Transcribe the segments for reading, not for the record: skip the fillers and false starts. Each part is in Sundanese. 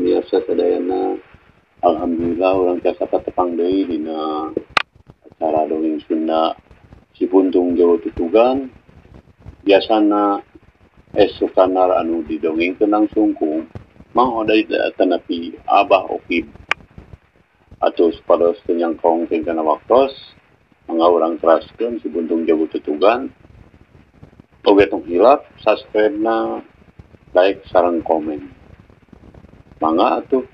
pamirsa sadayana, alhamdulillah orang tiasa patepang deui dina acara dongeng Sunda si Buntung Jawa Tutugan. Biasana esukanar anu didongengkeun langsung ku mahodai tanapi Abah Okib atau pada senyangkong kana waktos mangga urang teraskeun si Buntung Jawa Tutugan. Oge tong hilap subscribe-na, like sareng komen. Mangga atuh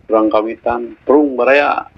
urang kawitan prung baraya.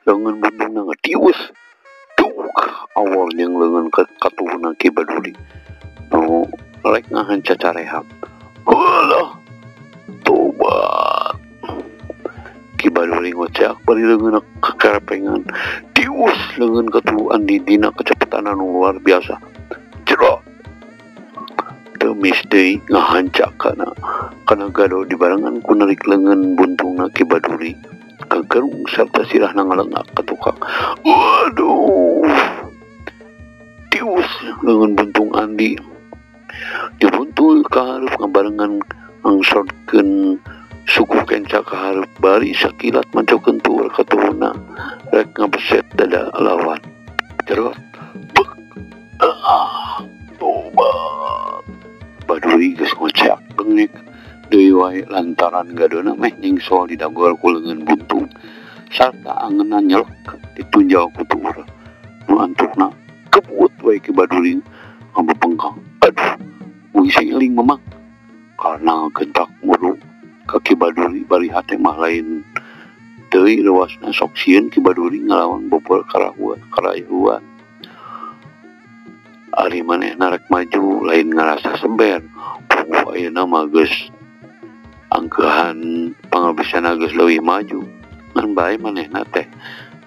Lengan buntung na ngatius tuk awalnya lengan katuhunan Ki Baduri no rek ngahan cacarehap alah tobat Ki Baduri ngocak bari lengan kekerapengan tius lengan katuhuan di dina kecepatan anu luar biasa cerak temis deui ngahancak kana gado dibarengan ku narik lengan buntungna Ki Baduri kagerung serta sirah nangalengak ka tukang. Waduh, tius lengan buntung Andi dibuntul kahareup ngabarengan ngangsodkeun suku kenca kahareup bari sakilat mancokeun tuur katuhuna rek ngabeset dada lawan terus tobat Baduri geus ngocak bengek deui wae lantaran gadona meh ningsol didagol ku leungeun buntung sarta angeunna nyelek ditunjau ku tuur nu antukna kebut wae Ki Baduri ngabepengkang aduh mun sing eling memang karena gentak mulu ka Ki Baduri bari hate mah lain deui leuasna sok sieun Ki Baduri ngalawan bobor karayuan ari manehna rek maju lain ngarasa sember ayeuna mah geus angkehan pangabisana geus leuwih maju ngan bae manehna teh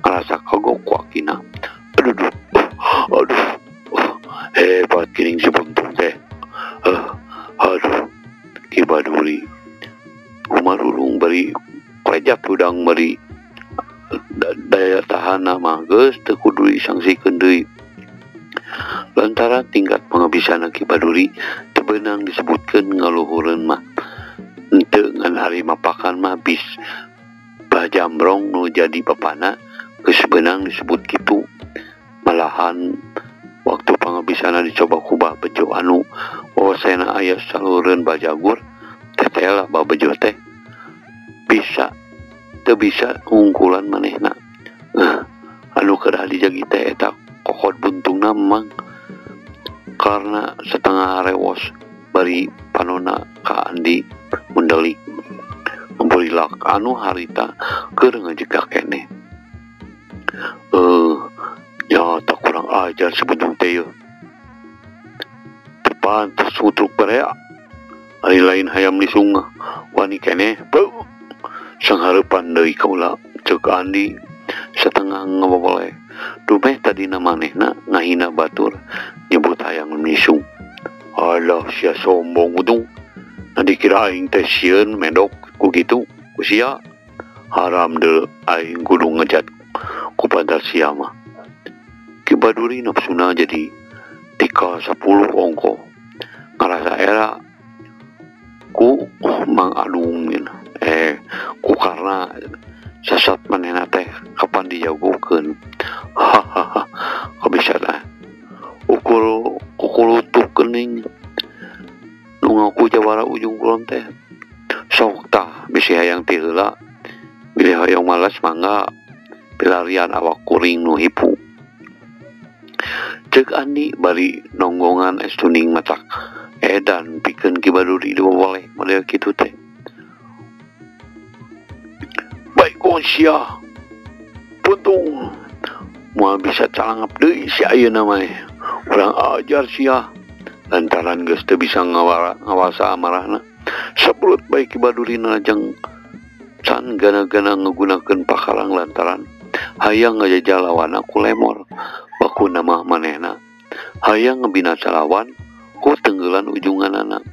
ngarasa kagok wakina aduh hebat geuning si Buntung teh aduh Ki Baduri kumarulung bari prejak udang bari daya tahana mah geus teu kudu disangsikeun deui lantaran tingkat pangabisana Ki Baduri teu beunang disebutkeun ngaluhureun mah henteu ngan ari mapakan mah bis bajambrong nu jadi papana geus beunang disebut kitu malahan waktu pangabisana dicoba kubah bejo anu sena aya salureun bajagur teh lah babejo teh bisa teu bisa ngungkulan manehna anu kedah dijagi teh eta kokod buntungna memang karena setengah rewos bari panona ka Andi mendelik membulilak anu harita keur ngajegak keneh nyata kurang ajar si Buntung teh yeuh tepantes sutruk barea ari lain hayam lisung wani keneh sanghareupan deui kaula ceuk Andi setengah ngabobole dumeh tadina manehna ngahina batur nyebut hayang lisung alah sia sombong udung dikira aing teh sieun medok ku gitu ku sia haram deu aing kudu ngejat ku padar sia mah Ki Baduri nafsuna jadi tika 10 ongko ngarasa era ku Mang Adung ku karena sasat manehna teh kapan dijagokeun hahaha kabisa teh ukur kukulutuk geuning nu ngaku jawara ujung kulon teh sok tah bisi hayang ti heula bilih hoyong malas mangga pilarian awak kuring nu hipu ceuk Andi bari nonggongan es tuning matak edan pikeun Ki Baduri diboleh model kitu teh baik sia atuh moal bisa calangap deui si ayeuna mah urang ajar sia lantaran geus teu bisa ngawasa amarahna sabrut bae Ki Badurina lajeng can gana-gana nggunakeun pakalang lantaran hayang ngajajal lawan aku lemor baku nama manehna hayang ngebinasa lawan ku tenggelan ujunganana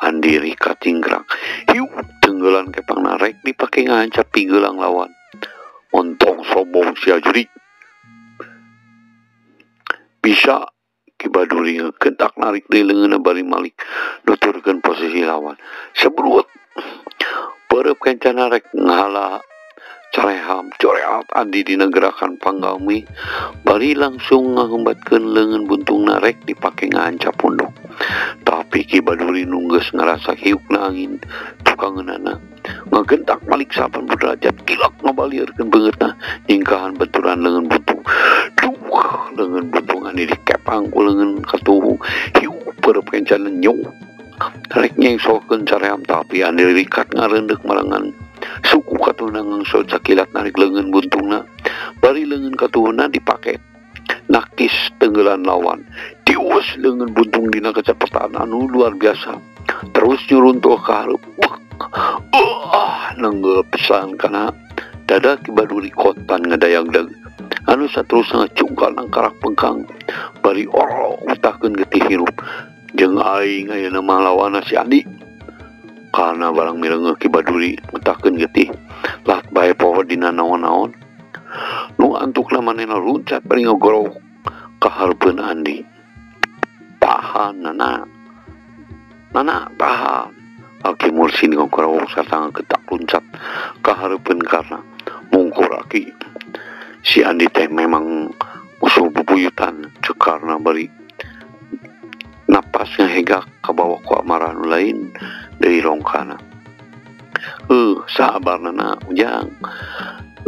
andiri katingkrak hiu tenggelan kepang narek dipake ngahancap pinggelang lawan ontong sombong sia jurik bisa Ki Baduri ngekentak narik deui leungeunna bari malik nuturkeun posisi lawan sabrut peureub kencana rek ngahala careham coreat andi dina gerakan panggami bari langsung ngahumbatkeun leungeun buntungna rek dipake ngahancap punduk tapi Ki Baduri nunggeus ngarasa hiukna angin tukangeunana ngagentak malik 80 derajat kilak ngabalieurkeun beungeutna nyingkahan benturan leungeun buntung leungeun buntung anu dikepang ku leungeun katuhu hiu peureub kencana nyong rek nyengsolkeun caream tapi anu rikat ngareundek marangan suku katuhna ngangsol sakilat narik leungeun buntungna bari leungeun katuhna dipake nakis tenggelan lawan tiwas leungeun buntung dina kecepatan anu luar biasa terus nyuruntuh ka hareup nenggel pesan kana dada Ki Baduri kontan ngedayang-dayang anu saterusna ngacungkal nang karak pengkang bari oro utahkeun getih hirup jeung aing ayeuna mah lawanna si Andi karena barang mireungeuh Ki Baduri utahkeun getih lat bae poho dina naon-naon nu antukna manehna luncat bari ngagorok ka hareupeun Andi tahan nana tahan Aki Mursid ngagorok sarta ngagetak luncat ka hareupeun karna mungkur Aki si Andi teh memang musuh bubuyutan cekarna bari napas ngahegak kabawa ku amarah nu lain dari rongkana sabarna ujang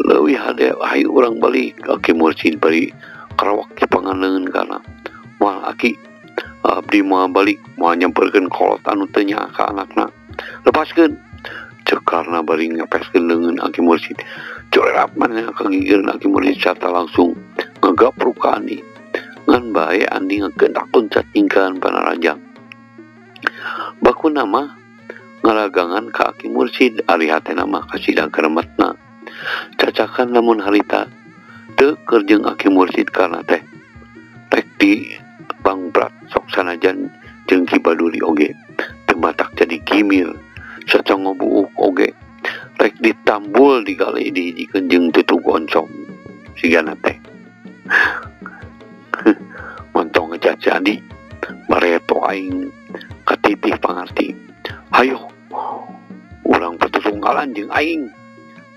leuwih hade hayu urang balik Aki Mursid bari karawak kipangan leungeun kana moal Aki abdi moal balik moal nyamperkeun kolot anu teu nya ka anakna lepaskeun cekarna bari ngepeskeun leungeun Aki Mursid corerap manehna kagigieun Aki Mursid sarta langsung ngagapruk ka Andi ngan bae Andi ngagentak loncat nyingkahan panarajang baku nama ngaragangan ka Aki Mursid ari hatena mah kasidang keremetna cacakan lamun harita teu keur jeung Aki Mursid karna teh rek di pangprat sok sanajan jeung Ki Baduri oge teu matak jadi kimil sacango buuk oge rek ditambul digali dihijikeun jeung tutug oncom sigana teh montong ngejaja Andi bareto aing katitih pangarti hayo urang patutunggalan jeung aing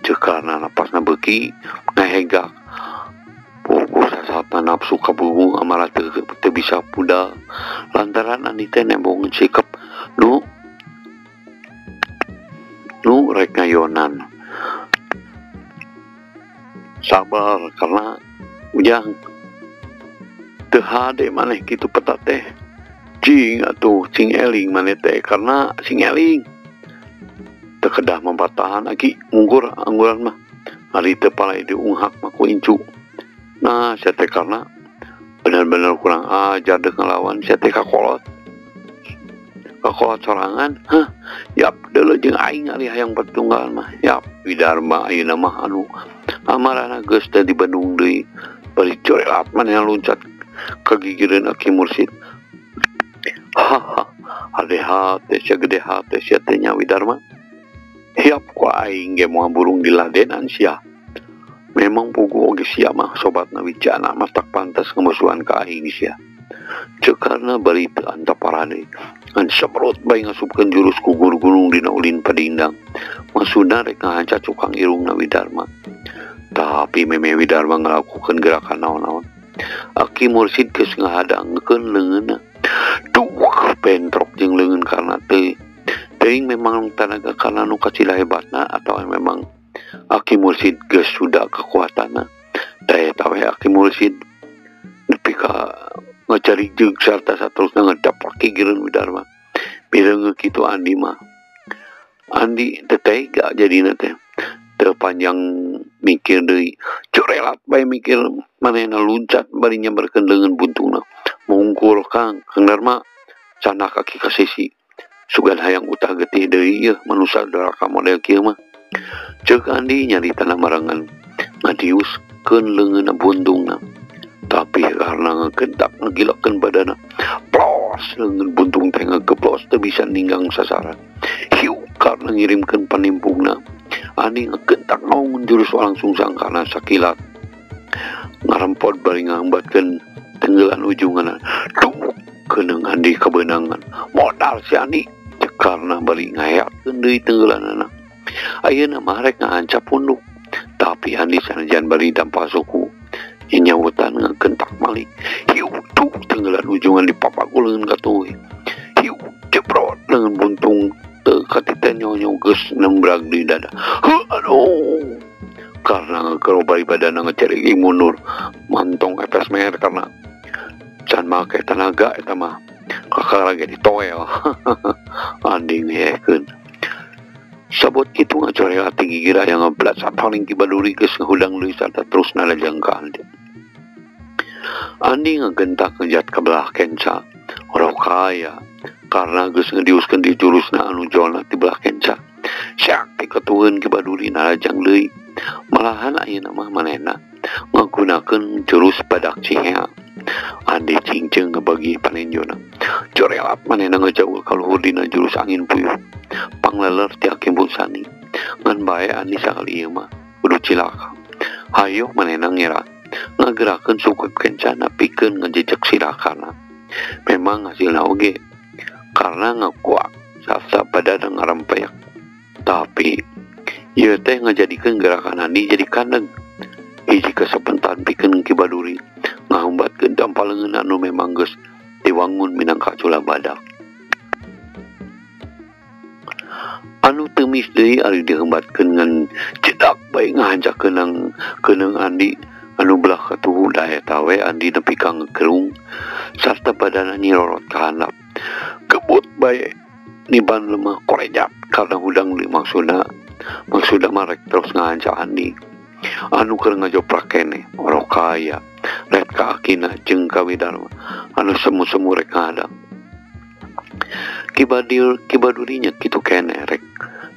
cekarna napasna beuki ngahegak pokok sasatna nafsu kabungung amarah teu bisa budal lantaran Andi teh nembong sikep nu rek ngayonan sabar karena ujang teu hade maneh kitu peta teh cing atuh cing eling maneh teh karena cing eling teu kedah membatahan Aki mungkur angguran mah ari teu palai diunghak mah ku incu nah sia teh karena bener-bener kurang ajar deuk ngelawan sia teh kakolot sorangan yap deuleu jeung aing ari hayang patunggal mah yap Widarma ayeuna mah anu amarana geus teh di Bandung deui bari corelat manehna luncat kagigireun Aki Mursid ade hate sia gede hate sia teh nya Widarma hiap ku aing ge moal burung diladenan sia memang pugu oge sia mah sobatna Wijana mah tak pantas ngamusuhan ka aing sia cekarna bari teu antaparane ngan sabrot bae ngasupkeun jurus ku gunung dina ulin padindang maksudna rek ngahancap cukang irungna Widarma tapi meme Widarma ngalakukeun gerakan naon-naon Aki Mursid geus ngahadangkeun leungeunna pentrok jeung leungeun karna teuing memang tanaga kana nu kacila hebatna atau memang Aki Mursid geus sudah kekuatanna teh eta we Aki Mursid nepi ka ngacari jeung sarta saterusna ngedapak gigireun Widarma mireungeuh kitu Andi mah Andi teu tega jadina teh terpanjang mikir deui corelat bae mikir manehna luncat bari nyamberkeun leungeun buntungna mungkul Kang Darma sana kaki ka sisi sugan hayang utah getih deui ieu manusa doraka model kieu mah ceuk Andi nyarita marangan ngadiuskeun leungeunna buntungna tapi karena ngegentak ngegilakeun badana plos leungeun buntung teh ngegeplos teu bisa ninggang sasaran hiu karena ngirimkeun panimpungna Andi ngegentak ngaung jurus walang sungsang karena sakilat ngarempot bari ngahambatkeun tenggelan ujungan duh keuneng Andi kebenangan modal si Andi cek karena bari ngayakeun deui tenggelanana ayeuna mah rek ngahancap punduk tapi Andi sanajan bari dampak suku nyawutan ngegentak malih hiu tuh tenggelan ujungan dipapak leungeun katuh hiu jebrot leungeun buntung teu katita nyonyo geus nembrag di dada aduh karena ngegerobari badana ngeceregi mundur mantong epes mer karena can make tenaga eta mah kakarage ditoel Andi ngeyekeun sabot kitu ngacorel tinggi gira yang ngeblat sapaling kibaduri geus ngehudang deui sarta terus nalajang ka Andi ngegentak ngejat ke belah kenca orang kaya karena geus ngediuskeun di jurusna anu jolna di belah kenca sakti ketuheun kibaduri nalajang deui malahan ayeuna mah manehna ngagunakeun jurus badak cihea Andi cingceung ngebagi panenjona corelat manehna ngejauh kaluhur dina jurus angin puyuh pangleler ti Hakim Bulsani ngan bae Andi sakali ieu mah kudu cilaka hayo manehna ngira ngagerakeun suku kencana pikeun ngejejek sirakana memang hasilna oge karena ngakuat sasa badana ngarampeyak tapi ieu teh ngajadikeun gerakan Andi jadi kandeng hiji kasepentan pikeun kibaduri ngahumbatkeun dampaleungeun anu memang geus diwangun minangka cula badak anu teumis deui ari dihembatkeun ngan cedak bae ngahancakeun keuneng Andi anu belah katuhu da eta we Andi nepi ka ngegerung sarta badana nyirorot ka handap kebut bae niban lemah korejat karena hudang li maksudna marek terus ngahanca Andi anu keur ngajoprak keneh oro kaya ret ka akina jeung ka Widarma anu semu-semu rek ngadang kibadurinya kitu keneh rek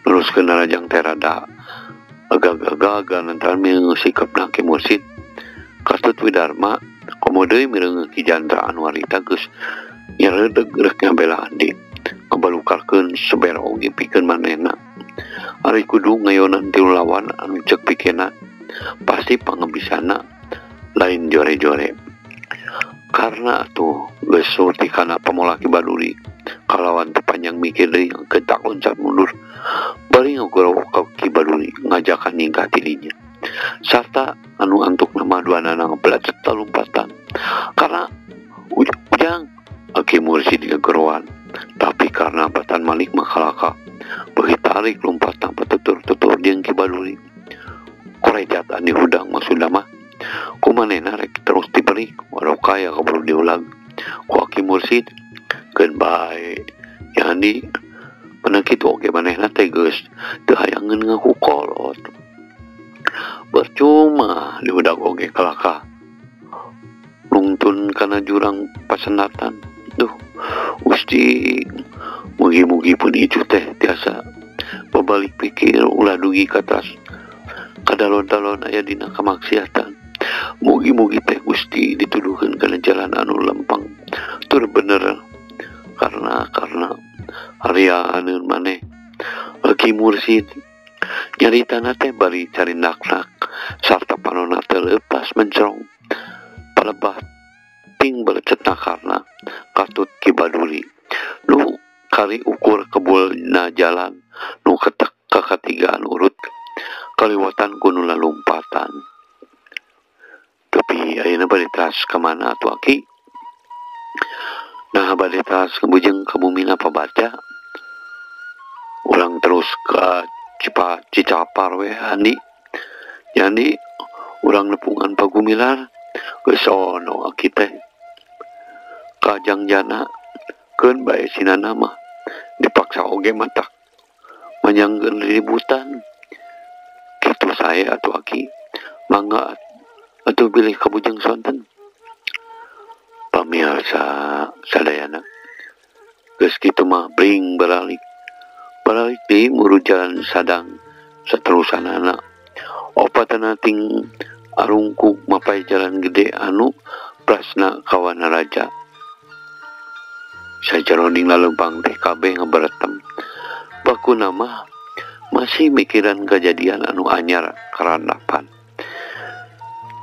luruskeun narajang terada agak-agak nantaran mireung sikepna Ki Mursid Kastut Widarma komodeui mireung Ki Jandra anu harita geus nyareudeg rek ngabela Andi ngabalukarkeun sebera oge pikeun manehna ari kudu ngayonan ti lawan anu ceuk pikena pasti pangebisana lain jore-jore karena atuh geus surti kana pamola kibaduri kalawan tepanjang mikir deui gentak loncat mundur bari ngagorowok ka kibaduri ngajakan ningkah tilinya sarta anu antuk nama duanana ngeblat serta lompatan karena ujang Hakim Mursid ngegorowan tapi karena batan Malik makalaka beuhi tarik lompatan petutur-tutur jeung kibaduri korejat Andi hudang maksudna mah kumanehna rek terus diberi walau kaya kaburu diulang ku Hakim Mursid keun bae ya Andi pernah kitu oge manehna teh geus teu hayangeun ngaku kolot percuma diudag oge kalaka lungtun kana jurang pasenatan duh Gusti mugi-mugi pun icu teh tiasa babalik pikir ulah dugi ka atas kadalon-dalon aya dina kamaksiatan mugi-mugi teh Gusti dituduhkeun kana jalan anu lempeng tur bener karena harianeun maneh Hakim Mursid nyaritana teh bari carindak-nak sarta panonna teh leupas mencerong palebah ting belecetna karena katut kibaduri nu kali ukur kebulna jalan nu ketek kakatigaan urut kaliwatan gunung lompatan tapi ayeuna bade tas kemana atuh Aki nah bade tas kebujeng ke bumina pabaca ulang terus ke Cicapar we Andi jadi urang nepungan pagumilar geus sono Aki teh kajangjana keun bae sinana mah dipaksa oge matak manyanggeun ributan sae atuh aki mangga atuh bilih kabujang sonten. Pamirsa sadayana geus kitu mah bring balik deui muru jalan sadang saterusanana opatana ting arungkuk mapai jalan gede anu prasna kawana raja sajaroning lalempang teh kabeh ngabaretem bakuna mah masih mikiran kejadian anu anyar karandapan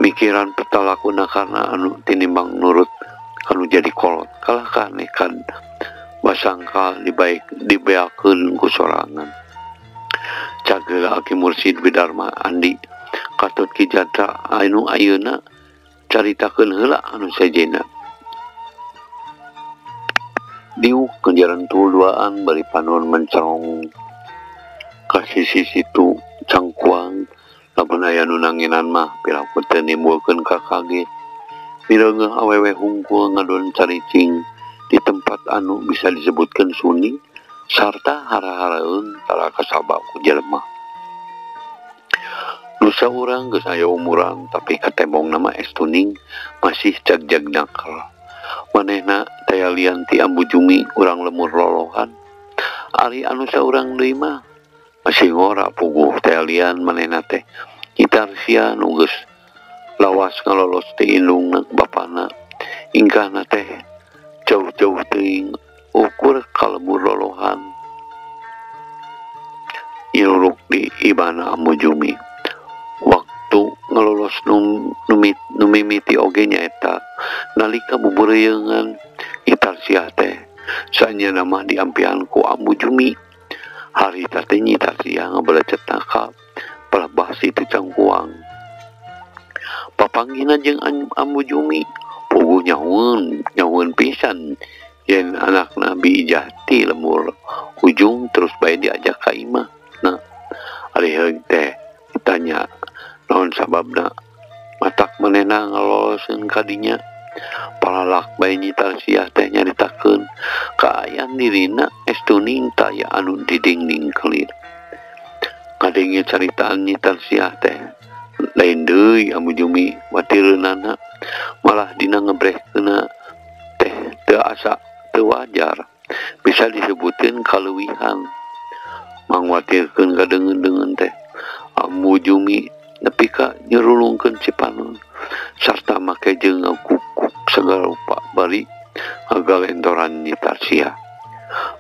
mikiran petalakuna karena anu tinimbang nurut anu jadi kolot kalah kanekan basangkal dibeakeun ku sorangan cageula Aki Mursid Widarma Andi katut Ki Jatra anu ayeuna caritakeun heula anu sajena diuk kejaran tuluaan bari panon mencerong ka sisi situ cangkuang lamun aya nu nanginan mah piraku teu nimbulkeun kakaget mireungeuh awewe hungkul ngadon caricing di tempat anu bisa disebutkan sunyi sarta hara-haraeun tara kasaba ku jelema nu saurang geus aya umuran tapi katembong nama estuning masih jag-jag nakal manehna taya lian ti ambu jumi urang lemur lolohan ari anu saurang deui mah masih ngora puguh taya lian manehna teh gitar sia nu geus lawas ngalolos ti indungna bapana ingkahna teh jauh-jauh teuing ukur kalemur lolohan iruruk di ibana ambu jumi waktu ngalolos numimiti oge nyaeta nalika bubureyeungan gitar sia teh saenyana mah diampian ku ambu jumi hari teh nyitar sia ngabelecet ka pelebah situ cangkuang papanggina jeung ambu jumi puguh nyahueun pisan yen anak Nabi Ijati lemur ujung terus bae diajak ka imah nah ari heug teh ditanya naon sababna matak manehna ngaloloseun ka dinya palalak bae nyitar sia teh nyaritakeun kaayaan dirina estuning taya anu didingding kelir kadenge caritaan nyitar sia teh lain deui ambu jumi watireunana malah dina ngebrehkeuna teh teu wajar bisa disebutkeun kaleuwihan mangwatirkeun kadeungeun teh ambu jumi nepi ka nyerulungkeun cipanon sarta make jeung ngakukuk segala rupa bari ngagalentoran nyitar sia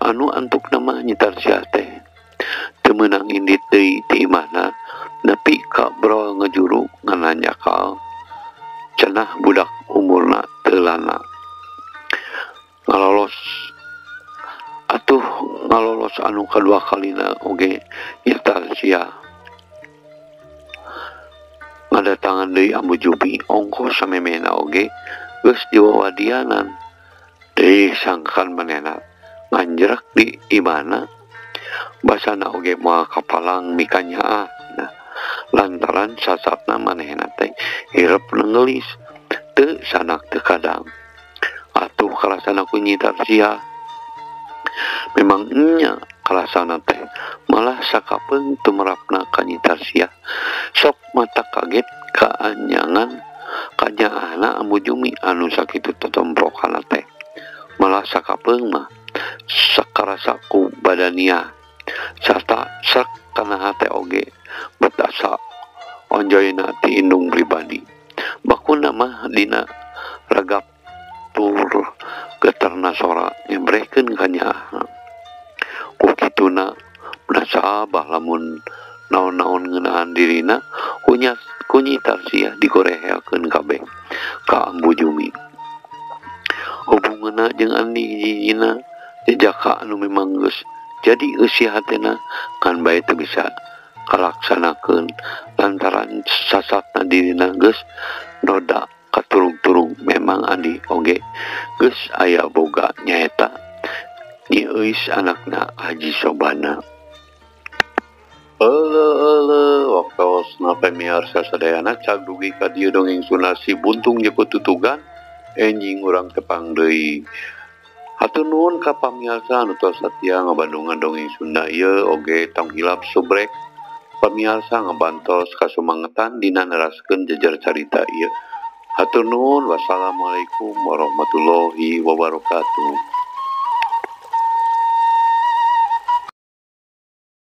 anu antuk nama nyitar sia teh teu meunang indit deui ti imahna nepi ka brol ngejuru ngananyakal cenah budak umurna teu lana ngalolos anu kadua kalina oge nyitar sia ngadatangan deui ambu jumi ongkos samemehna oge geus diwawadianan deui sangkan manehna nganjrek di imana basana oge moal kapalang mikanyaah lantaran sasapna manehna teh hirep nenggelis teu sanak teu kadang atuh kalasana ku nyitar sia memang nya kalasana teh malah sakapeung tumerapna ka nyitar sia sok mata kaget kanyaahna ambu jumi anu sakitu totomprokana teh malah sakapeung mah sakarasa ku badania sarta sak kana hate oge betasa onjoyna ti indung pribadi bakuna mah dina ragap tur geterna sora nyembrehkeun ka nyaahna ku kituna nasabah lamun naon-naon ngeunahan dirina ku nyitar sia digoreheakeun kabeh ka ambu jumi hubunganna jeung andi hiji-hijina jejaka anu memang geus jadi eusi hatena kan bae teu bisa kalaksanakeun lantaran sasatna dirina geus noda katurung-turung memang andi oge geus aya boga nyaeta nyi euis anakna Haji Sobana. Waktu pemiarsa sadayana cag dugi ka dieu dongeng sunasi buntung jeung tutugan enjing urang tepang deui. Hatur nuhun ka pamiarsa anu tos satia ngabandungan dongeng Sunda ieu oge tong hilap subrek Pamiarsa ngabantos kasumangetan dina neraskeun jejer carita ieu. Hatur nuhun. Wassalamualaikum warahmatullahi wabarakatuh.